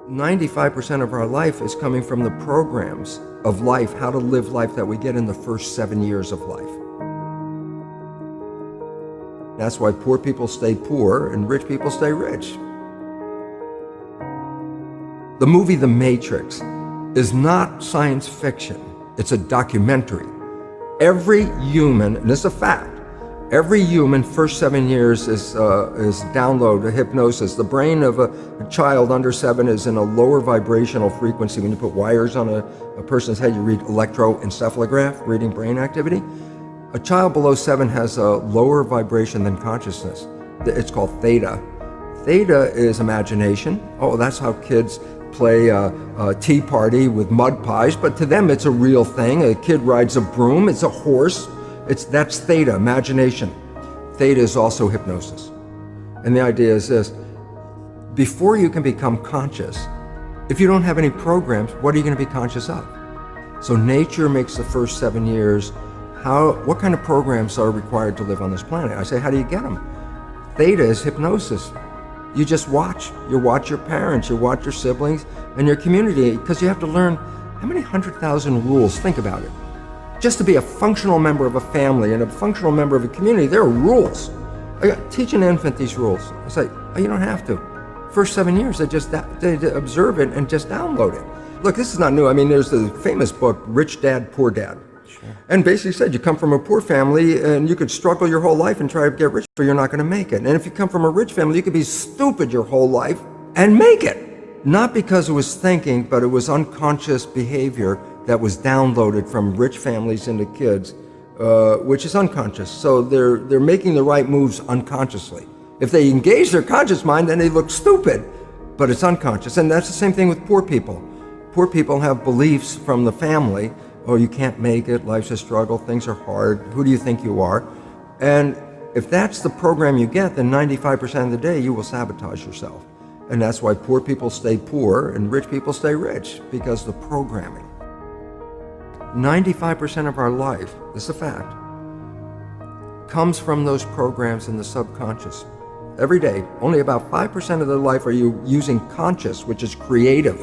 95% of our life is coming from the programs of life, how to live life that we get in the first 7 years of life. That's why poor people stay poor and rich people stay rich. The movie The Matrix is not science fiction, it's a documentary. Every human, and this is a fact, every human first 7 years is download hypnosis. The brain of a child under 7 is in a lower vibrational frequency. When you put wires on a person's head, you read electroencephalograph, reading brain activity. A child below 7 has a lower vibration than consciousness. It's called theta. Theta is imagination. Oh, that's how kids play a tea party with mud pies, but to them it's a real thing. A kid rides a broom, it's a horse. That's theta, imagination. Theta is also hypnosis. And the idea is this: before you can become conscious, if you don't have any programs, what are you going to be conscious of? So nature makes the first 7 years. What kind of programs are required to live on this planet? I say, how do you get them? Theta is hypnosis. You just watch. You watch your parents, you watch your siblings, and your community, because you have to learn how many 100,000 rules. Think about it. Just to be a functional member of a family and a functional member of a community, there are rules. Teach an infant these rules. I say, oh, you don't have to. First 7 years, they observe it and just download it. Look, this is not new. I mean, there's the famous book, Rich Dad, Poor Dad. Sure. And basically said you come from a poor family and you could struggle your whole life and try to get rich, but you're not going to make it. And if you come from a rich family, you could be stupid your whole life and make it. Not because it was thinking, but it was unconscious behavior that was downloaded from rich families into kids, which is unconscious. So they're making the right moves unconsciously. If they engage their conscious mind, then they look stupid, but it's unconscious. And that's the same thing with poor people. Poor people have beliefs from the family. Oh, you can't make it, life's a struggle, things are hard, who do you think you are? And if that's the program you get, then 95% of the day you will sabotage yourself. And that's why poor people stay poor and rich people stay rich, because the programming. 95% of our life, this is a fact, comes from those programs in the subconscious. Every day, only about 5% of their life are you using conscious, which is creative.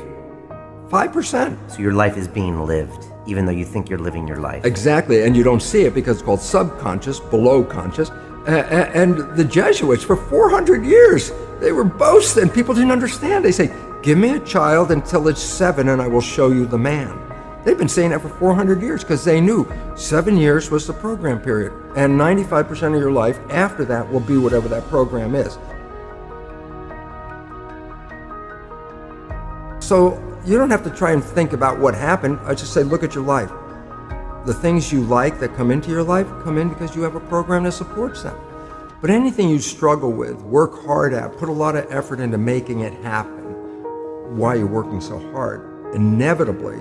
5%. So your life is being lived, even though you think you're living your life. Exactly, and you don't see it because it's called subconscious, below conscious. And the Jesuits, for 400 years, they were boasting. People didn't understand. They say, give me a child until it's 7 and I will show you the man. They've been saying that for 400 years because they knew 7 years was the program period. And 95% of your life after that will be whatever that program is. So you don't have to try and think about what happened. I just say, look at your life. The things you like that come into your life come in because you have a program that supports them. But anything you struggle with, work hard at, put a lot of effort into making it happen, why you're working so hard, inevitably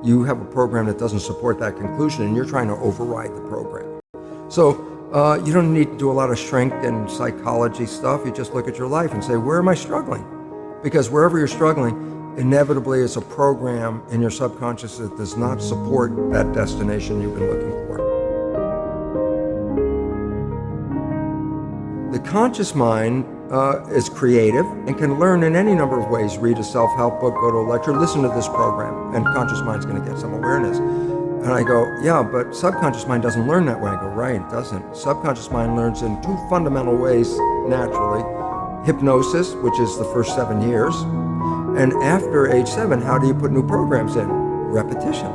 you have a program that doesn't support that conclusion and you're trying to override the program. So you don't need to do a lot of strength and psychology stuff. You just look at your life and say, where am I struggling? Because wherever you're struggling, inevitably it's a program in your subconscious that does not support that destination you've been looking for. The conscious mind is creative and can learn in any number of ways. Read a self-help book, go to a lecture, listen to this program, and conscious mind's going to get some awareness. And I go, yeah, but subconscious mind doesn't learn that way. I go, right, it doesn't. Subconscious mind learns in 2 fundamental ways naturally. Hypnosis, which is the first 7 years, and after age 7, how do you put new programs in? Repetition,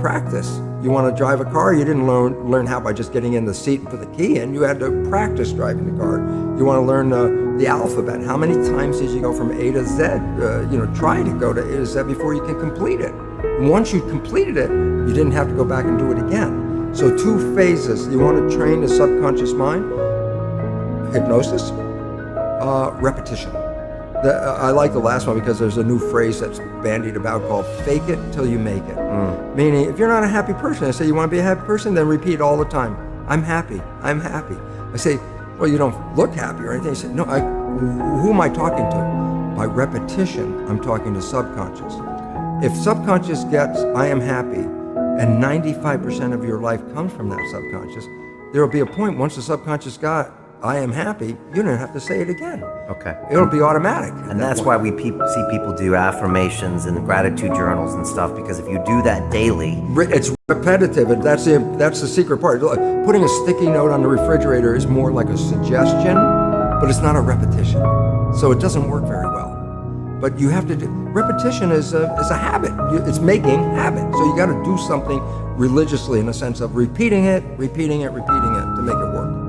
practice. You want to drive a car, you didn't learn how by just getting in the seat and put the key in. You had to practice driving the car. You want to learn the alphabet. How many times did you go from A to Z? Try to go to A to Z before you can complete it. And once you completed it, you didn't have to go back and do it again. So 2 phases. You want to train the subconscious mind, hypnosis, repetition. I like the last one because there's a new phrase that's bandied about called fake it till you make it. Meaning, if you're not a happy person, I say, you want to be a happy person? Then repeat all the time, I'm happy, I'm happy. I say, well, you don't look happy or anything. I say, no, who am I talking to? By repetition, I'm talking to subconscious. If subconscious gets, I am happy, and 95% of your life comes from that subconscious, there will be a point once the subconscious got, I am happy, you don't have to say it again. Okay. It'll be automatic. And that's why we see people do affirmations and gratitude journals and stuff, because if you do that daily, It's repetitive, and that's the secret part. Look, putting a sticky note on the refrigerator is more like a suggestion, but it's not a repetition. So it doesn't work very well. But you have to do, repetition is a habit. It's making habit. So you got to do something religiously in the sense of repeating it to make it work.